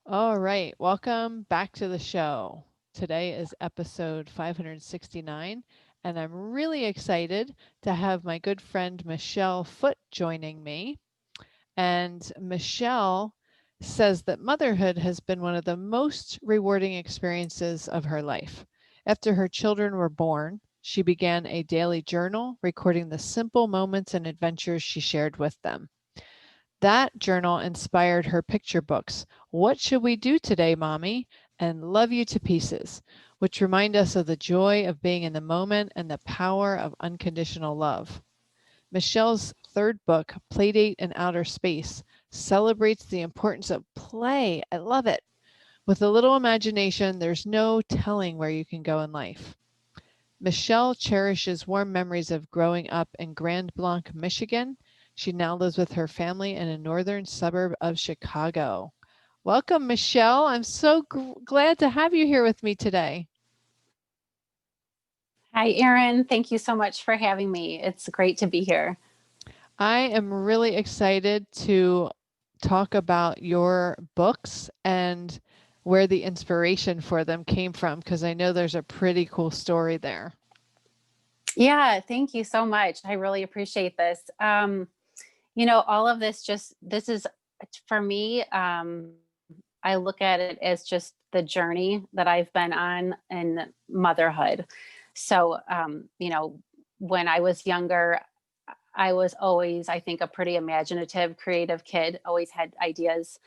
All right, welcome back to the show. Today is episode 569, and I'm really excited to have my good friend Michele Foote joining me. And Michele says that motherhood has been one of the most rewarding experiences of her life. After her children were born, she began a daily journal recording the simple moments and adventures she shared with them. That journal inspired her picture books, What Should We Do Today, Mommy? And Love You to Pieces, which remind us of the joy of being in the moment and the power of unconditional love. Michele's third book, Playdate in Outer Space, celebrates the importance of play. I love it. With a little imagination, there's no telling where you can go in life. Michele cherishes warm memories of growing up in Grand Blanc, Michigan. She now lives with her family in a northern suburb of Chicago. Welcome, Michele. I'm so glad to have you here with me today. Hi, Erin. Thank you so much for having me. It's great to be here. I am really excited to talk about your books and where the inspiration for them came from, because I know there's a pretty cool story there. Yeah, thank you so much. I really appreciate this. All of this is for me. I look at it as just the journey that I've been on in motherhood. So, when I was younger, I was always, I think, a pretty imaginative, creative kid, always had ideas,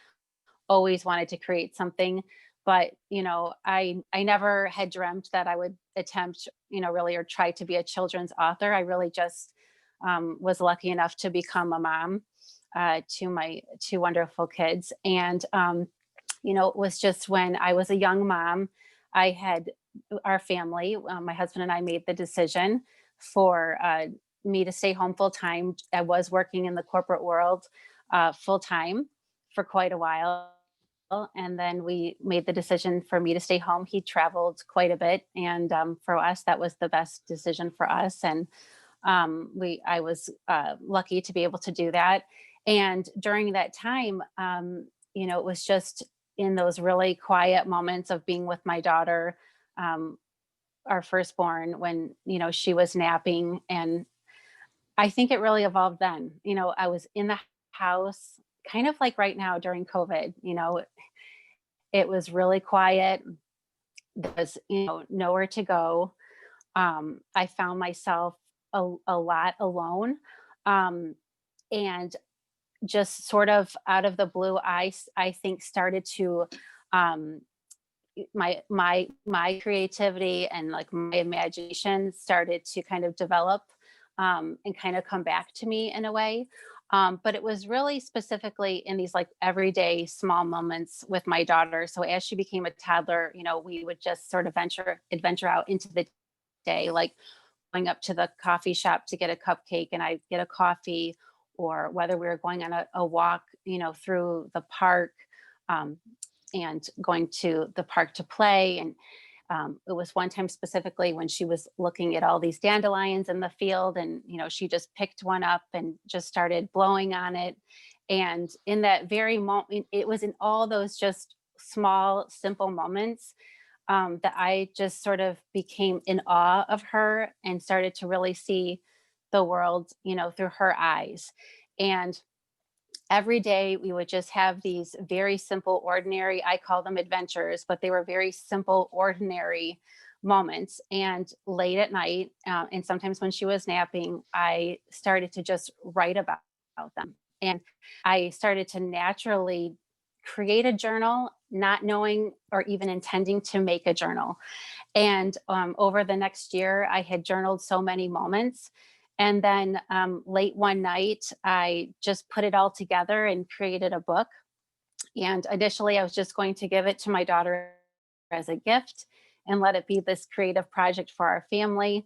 always wanted to create something. But I never had dreamt that I would attempt, really, or try to be a children's author. I really just was lucky enough to become a mom to my two wonderful kids. And it was just when I was a young mom, I had our family, my husband and I made the decision for me to stay home full time. I was working in the corporate world full time for quite a while. And then we made the decision for me to stay home. He traveled quite a bit. And for us, that was the best decision for us. And I was lucky to be able to do that. And during that time, it was just in those really quiet moments of being with my daughter, um, our firstborn, when she was napping. And I think it really evolved then. I was in the house, kind of like right now during COVID. It was really quiet. There was nowhere to go. I found myself a lot alone. Um, and just sort of out of the blue, I think started to um, my creativity and like my imagination started to kind of develop and kind of come back to me in a way. But it was really specifically in these like everyday small moments with my daughter. So as she became a toddler, we would just sort of adventure out into the day, like going up to the coffee shop to get a cupcake and I get a coffee, or whether we were going on a walk, through the park, um, and going to the park to play. And it was one time specifically when she was looking at all these dandelions in the field, and she just picked one up and just started blowing on it. And in that very moment, it was in all those just small, simple moments that I just sort of became in awe of her and started to really see the world, through her eyes. And every day we would just have these very simple, ordinary, I call them adventures, but they were very simple, ordinary moments. And late at night, and sometimes when she was napping, I started to just write about them. And I started to naturally create a journal, not knowing or even intending to make a journal. And over the next year, I had journaled so many moments. And then late one night, I just put it all together and created a book. And initially, I was just going to give it to my daughter as a gift and let it be this creative project for our family.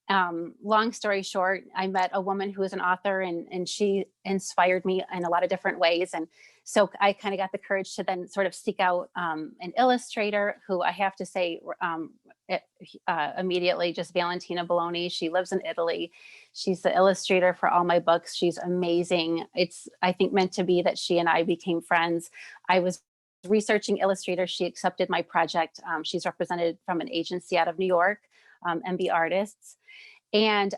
Long story short, I met a woman who is an author, and she inspired me in a lot of different ways. And so I kind of got the courage to then sort of seek out an illustrator who I have to say, it, immediately, just Valentina Bologna. She lives in Italy. She's the illustrator for all my books. She's amazing. It's, I think, meant to be that she and I became friends. I was researching illustrators. She accepted my project. She's represented from an agency out of New York, MB Artists. And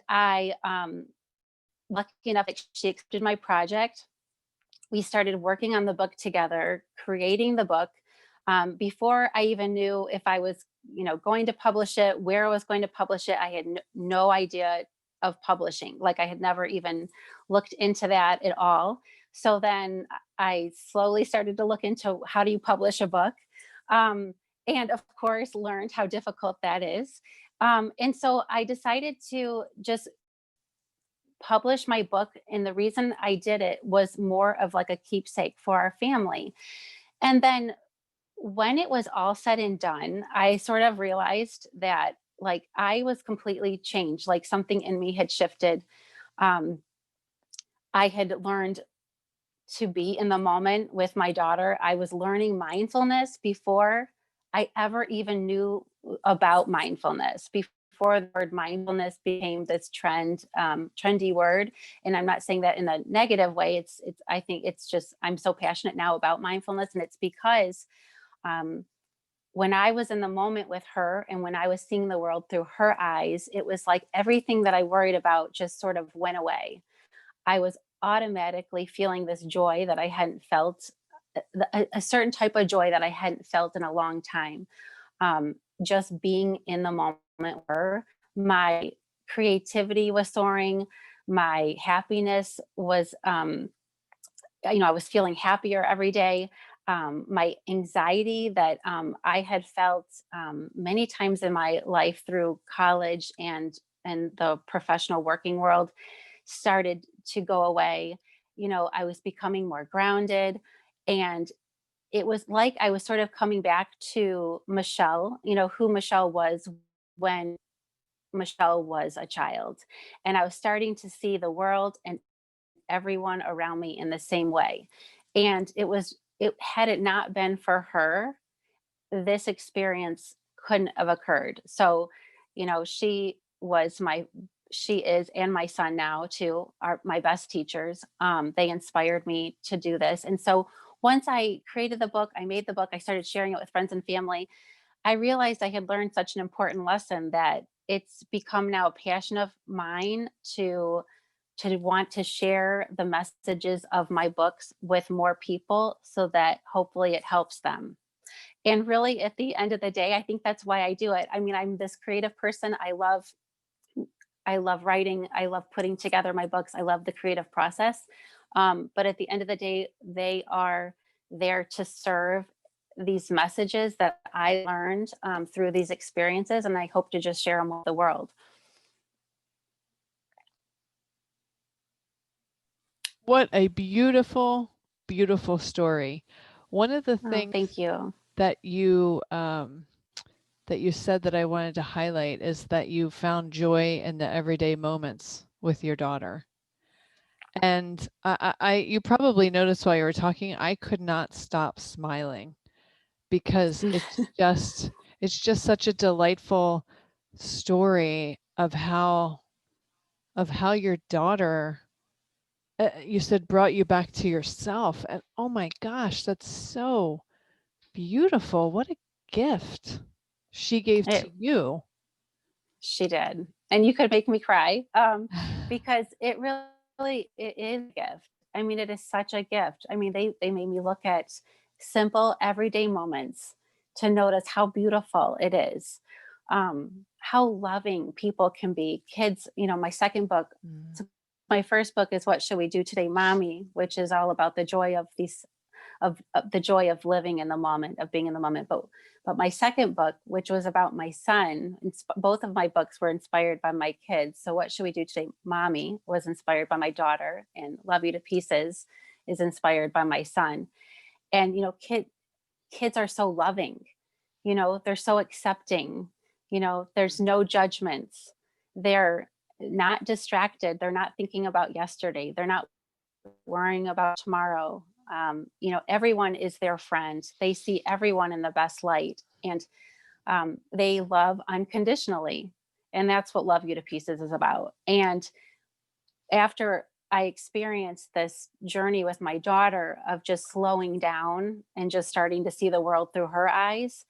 lucky enough that she accepted my project. We started working on the book together, creating the book. Before I even knew if I was, going to publish it, where I was going to publish it, I had no idea of publishing. Like, I had never even looked into that at all. So then I slowly started to look into how do you publish a book. And of course, learned how difficult that is. And so I decided to just publish my book. And the reason I did it was more of like a keepsake for our family. And then when it was all said and done, I sort of realized that like I was completely changed, like something in me had shifted. Um, I had learned to be in the moment with my daughter. I was learning mindfulness before I ever even knew about mindfulness. Before the word mindfulness became this trendy word, and I'm not saying that in a negative way. It's. I think it's just I'm so passionate now about mindfulness, and it's because um, when I was in the moment with her and when I was seeing the world through her eyes, it was like everything that I worried about just sort of went away. I was automatically feeling this joy that I hadn't felt, a certain type of joy that I hadn't felt in a long time. Just being in the moment where my creativity was soaring, my happiness was, I was feeling happier every day. My anxiety that I had felt many times in my life through college and the professional working world started to go away. I was becoming more grounded, and it was like I was sort of coming back to Michele, who Michele was when Michele was a child. And I was starting to see the world and everyone around me in the same way. And it had it not been for her, this experience couldn't have occurred. So, she is, and my son now too, are my best teachers. They inspired me to do this. And so once I created the book, I made the book, I started sharing it with friends and family. I realized I had learned such an important lesson that it's become now a passion of mine to want to share the messages of my books with more people so that hopefully it helps them. And really, at the end of the day, I think that's why I do it. I mean, I'm this creative person. I love writing. I love putting together my books. I love the creative process. But at the end of the day, they are there to serve these messages that I learned through these experiences. And I hope to just share them with the world. What a beautiful, beautiful story. One of the Oh, things thank you. that you said that I wanted to highlight is that you found joy in the everyday moments with your daughter. And you probably noticed while you were talking, I could not stop smiling because it's just such a delightful story of how your daughter, you said, brought you back to yourself. And oh my gosh, that's so beautiful. What a gift she gave It to you. She did. And you could make me cry, because it is a gift. I mean, it is such a gift. I mean, they made me look at simple everyday moments to notice how beautiful it is, how loving people can be. Kids, my second book, Mm. so my first book is What Should We Do Today, Mommy, which is all about the joy of the joy of living in the moment, of being in the moment. But my second book, which was about my son, both of my books were inspired by my kids. So What Should We Do Today, Mommy was inspired by my daughter, and Love You to Pieces is inspired by my son. And kids are so loving. They're so accepting. There's no judgments. They're not distracted. They're not thinking about yesterday. They're not worrying about tomorrow. Everyone is their friend. They see everyone in the best light, and they love unconditionally. And that's what Love You to Pieces is about. And after I experienced this journey with my daughter of just slowing down and just starting to see the world through her eyes,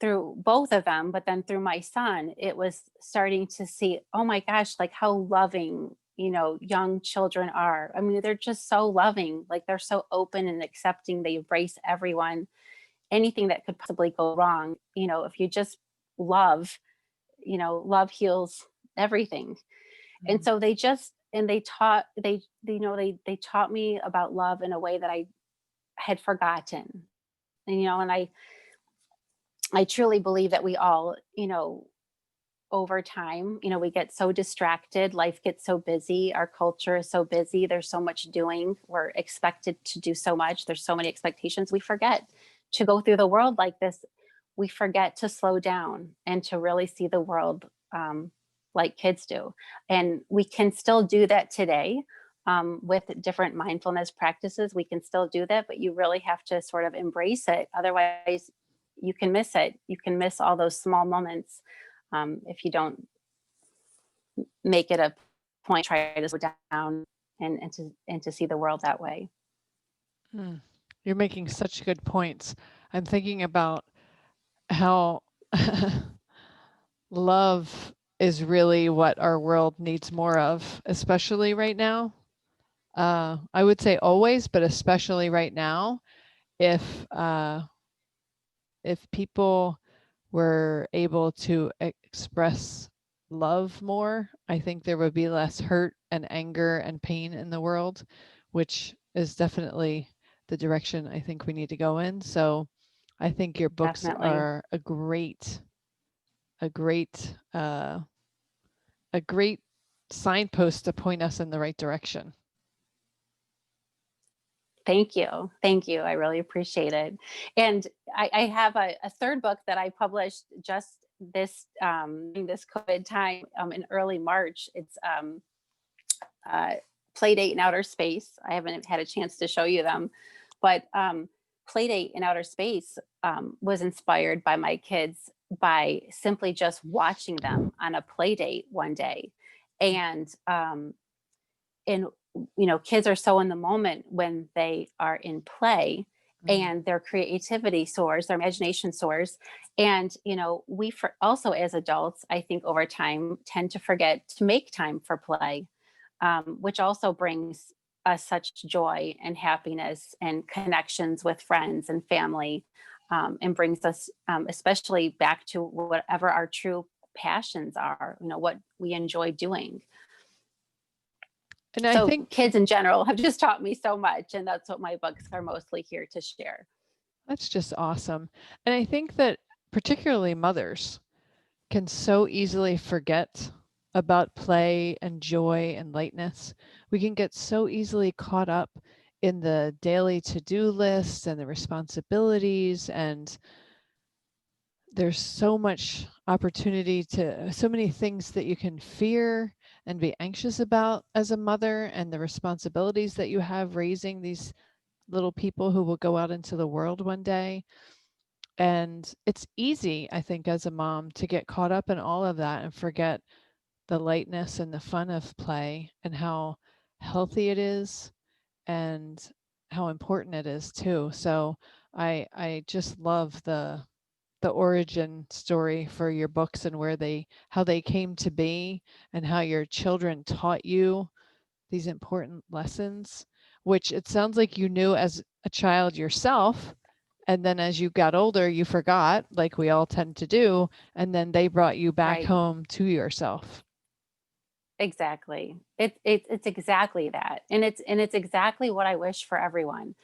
through both of them, but then through my son, it was starting to see, oh my gosh, like how loving, young children are. I mean, they're just so loving, like they're so open and accepting. They embrace everyone, anything that could possibly go wrong. If you just love, love heals everything. And Mhm. so they taught, they taught me about love in a way that I had forgotten. And I truly believe that we all, over time, we get so distracted, life gets so busy, our culture is so busy, there's so much doing, we're expected to do so much, there's so many expectations, we forget to go through the world like this. We forget to slow down and to really see the world, like kids do. And we can still do that today, with different mindfulness practices. We can still do that, but you really have to sort of embrace it. Otherwise, you can miss it. You can miss all those small moments, if you don't make it a point, try to slow down and to see the world that way. Mm. You're making such good points. I'm thinking about how love is really what our world needs more of, especially right now. I would say always, but especially right now. If if people were able to express love more, I think there would be less hurt and anger and pain in the world, which is definitely the direction I think we need to go in. So I think your books Definitely. are a great, a great signpost to point us in the right direction. Thank you. Thank you. I really appreciate it. And I have a third book that I published just during this COVID time, in early March. It's uh, Playdate in Outer Space. I haven't had a chance to show you them, but Playdate in Outer Space was inspired by my kids by simply just watching them on a play date one day. And kids are so in the moment when they are in play, Mm. and their creativity soars, their imagination soars. And we, for also as adults, I think over time tend to forget to make time for play, which also brings us such joy and happiness and connections with friends and family, and brings us, especially back to whatever our true passions are, what we enjoy doing. And I So think kids in general have just taught me so much, and that's what my books are mostly here to share. that's just awesome. And I think that particularly mothers can so easily forget about play and joy and lightness. We can get so easily caught up in the daily to-do lists and the responsibilities, and there's so much opportunity to so many things that you can fear and be anxious about as a mother, and the responsibilities that you have raising these little people who will go out into the world one day. And it's easy, I think, as a mom to get caught up in all of that and forget the lightness and the fun of play and how healthy it is and how important it is too. So I just love the origin story for your books and where they how they came to be and how your children taught you these important lessons, which it sounds like you knew as a child yourself. And then as you got older, you forgot, like we all tend to do. And then they brought you back Right. home to yourself. Exactly. It's exactly that. And it's exactly what I wish for everyone.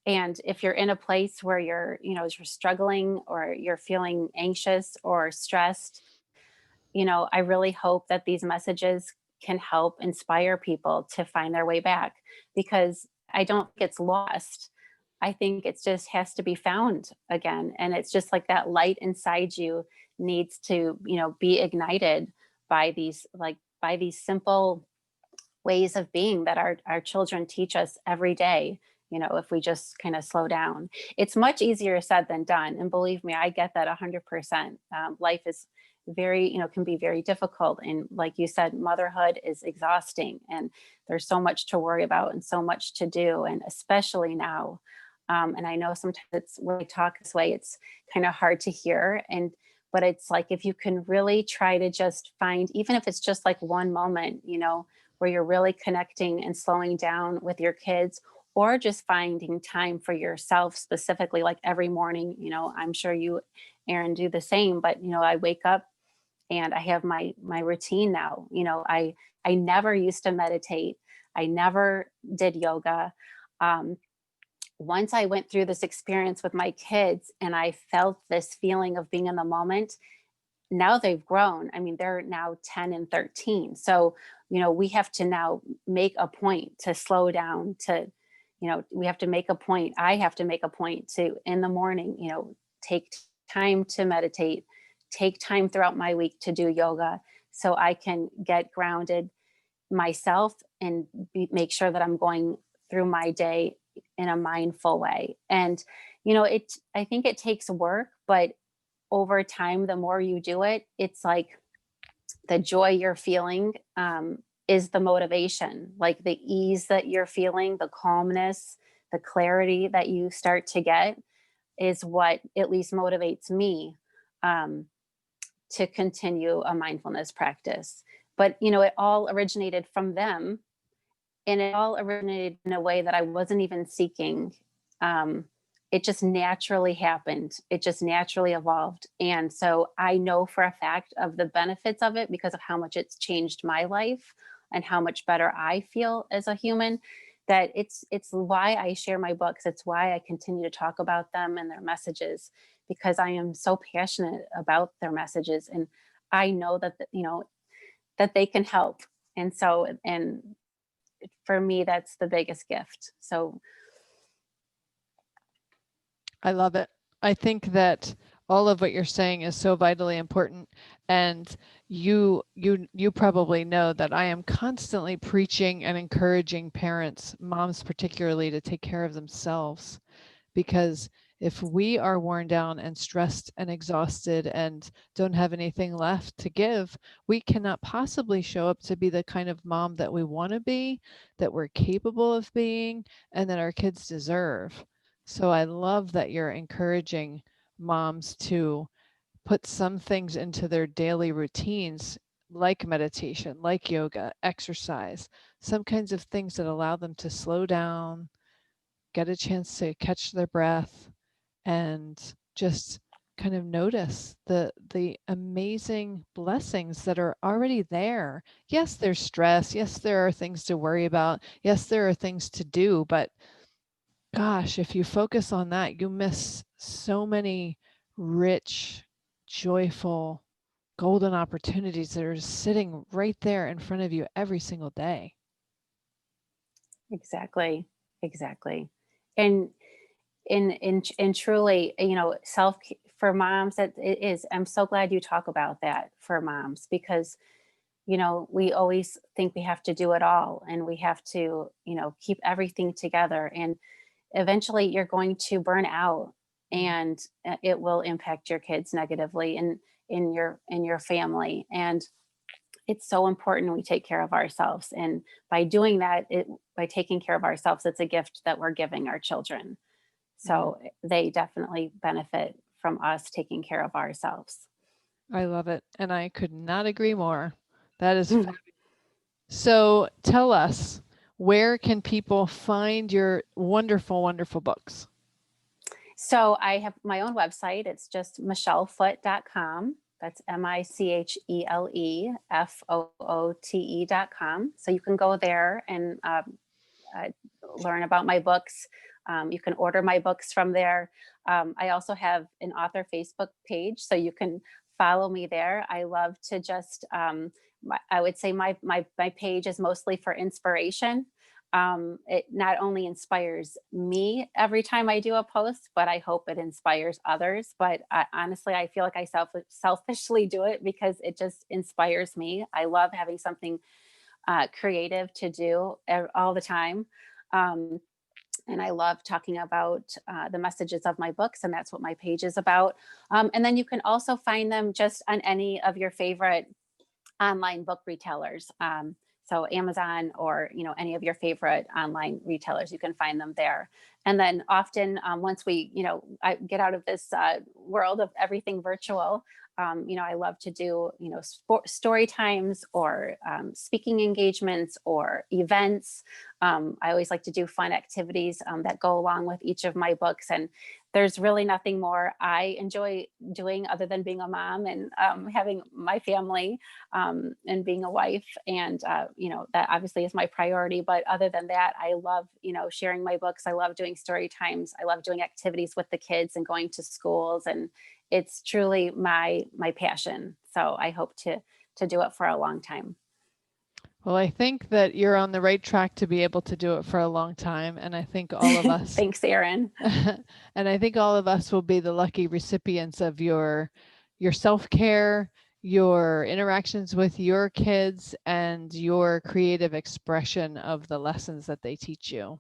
And if you're in a place where you're struggling or you're feeling anxious or stressed, I really hope that these messages can help inspire people to find their way back, because I don't think it's lost. I think it just has to be found again. And it's just like that light inside you needs to, be ignited by these simple ways of being that our children teach us every day. If we just kind of slow down, it's much easier said than done. And believe me, I get that 100%. Life is very, can be very difficult. And like you said, motherhood is exhausting, and there's so much to worry about and so much to do. And especially now, and I know sometimes it's when I talk this way, it's kind of hard to hear. But it's like, if you can really try to just find, even if it's just like one moment, where you're really connecting and slowing down with your kids, or just finding time for yourself specifically, like every morning, I'm sure you, Aaron, do the same. But, I wake up and I have my routine now. I never used to meditate. I never did yoga. Um, Once I went through this experience with my kids and I felt this feeling of being in the moment, now they've grown. I mean, they're now 10 and 13. So, we have to now make a point to slow down, we have to make a point. I have to make a point to, in the morning, take time to meditate, take time throughout my week to do yoga so I can get grounded myself and make sure that I'm going through my day in a mindful way. And, I think it takes work, but over time, the more you do it, it's like the joy you're feeling is the motivation, like the ease that you're feeling, the calmness, the clarity that you start to get is what at least motivates me um, to continue a mindfulness practice. But, it all originated from them, and it all originated in a way that I wasn't even seeking. Um, it just naturally happened. It just naturally evolved. And so I know for a fact of the benefits of it because of how much it's changed my life and how much better I feel as a human. That it's why I share my books. It's why I continue to talk about them and their messages, because I am so passionate about their messages, and I know that that they can help. And so, and for me, that's the biggest gift. So, I love it. I think that all of what you're saying is so vitally important, and you probably know that I am constantly preaching and encouraging parents, moms particularly, to take care of themselves, because if we are worn down and stressed and exhausted and don't have anything left to give, we cannot possibly show up to be the kind of mom that we want to be, that we're capable of being, and that our kids deserve. So I love that you're encouraging moms to put some things into their daily routines, like meditation, like yoga, exercise, some kinds of things that allow them to slow down, get a chance to catch their breath, and just kind of notice the amazing blessings that are already there. Yes, there's stress. Yes, there are things to worry about. Yes, there are things to do, but gosh, if you focus on that, you miss so many rich, joyful, golden opportunities that are sitting right there in front of you every single day. exactly, exactly. And and truly, self for moms, that it is. I'm so glad you talk about that for moms, because we always think we have to do it all, and we have to, keep everything together, and eventually you're going to burn out, and it will impact your kids negatively and in your family. And it's so important we take care of ourselves, and by doing that, by taking care of ourselves, it's a gift that we're giving our children. Mm, So they definitely benefit from us taking care of ourselves. I love it. And I could not agree more. That is so. Tell us, where can people find your wonderful, wonderful books? So I have my own website. It's just michelefoote.com. That's MICHELEFOOTE.com. So you can go there and uh, learn about my books. You can order my books from there. I also have an author Facebook page, so you can follow me there. I love to just, I would say my page is mostly for inspiration. It not only inspires me every time I do a post, but I hope it inspires others. But honestly, I feel like I selfishly do it because it just inspires me. I love having something creative to do all the time. Um, And I love talking about the messages of my books, and that's what my page is about. And then you can also find them just on any of your favorite online book retailers. So Amazon, or any of your favorite online retailers, you can find them there. And then often, once we I get out of this world of everything virtual, I love to do story times, or speaking engagements, or events. I always like to do fun activities that go along with each of my books. And there's really nothing more I enjoy doing other than being a mom, and having my family, and being a wife. And that obviously is my priority. But other than that, I love sharing my books. I love doing story times. I love doing activities with the kids and going to schools. And it's truly my passion. So I hope to do it for a long time. Well, I think that you're on the right track to be able to do it for a long time. And I think all of us, Thanks, Erin. and I think all of us will be the lucky recipients of your self-care, your interactions with your kids, and your creative expression of the lessons that they teach you.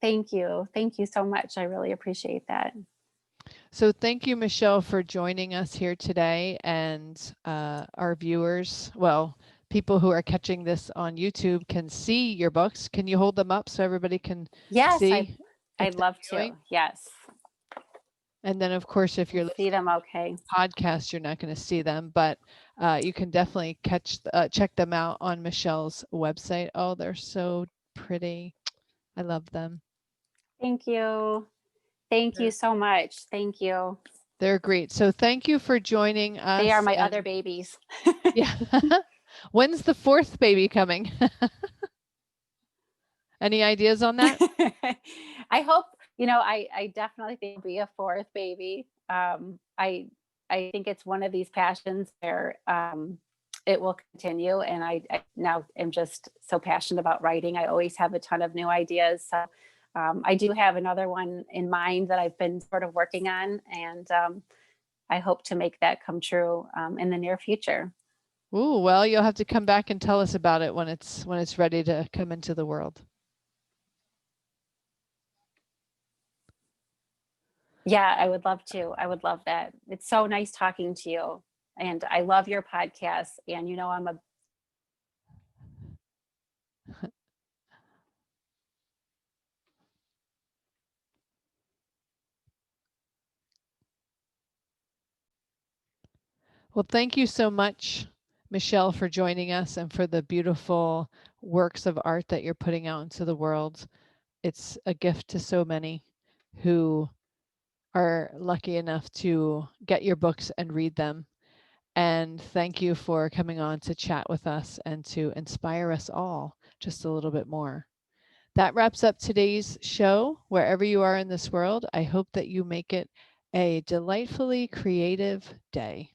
Thank you. Thank you so much. I really appreciate that. So thank you, Michele, for joining us here today, and our viewers, well, people who are catching this on YouTube can see your books. Can you hold them up so everybody can Yes, see? I'd love to. Yes. And then, of course, if you're see them okay. Podcast, you're not going to see them, but you can definitely check them out on Michele's website. Oh, they're so pretty. I love them. Thank you. Thank you so much. Thank you. They're great. So thank you for joining us. They are my other babies. Yeah. When's the fourth baby coming? Any ideas on that? I hope, I definitely think it'll be a fourth baby. I think it's one of these passions where it will continue. And I now am just so passionate about writing. I always have a ton of new ideas. So I do have another one in mind that I've been sort of working on. And I hope to make that come true in the near future. Ooh, well, you'll have to come back and tell us about it when it's ready to come into the world. Yeah, I would love to. I would love that. It's so nice talking to you. And I love your podcast. And I'm a Well, thank you so much, Michele, for joining us and for the beautiful works of art that you're putting out into the world. It's a gift to so many who are lucky enough to get your books and read them. And thank you for coming on to chat with us and to inspire us all just a little bit more. That wraps up today's show. Wherever you are in this world, I hope that you make it a delightfully creative day.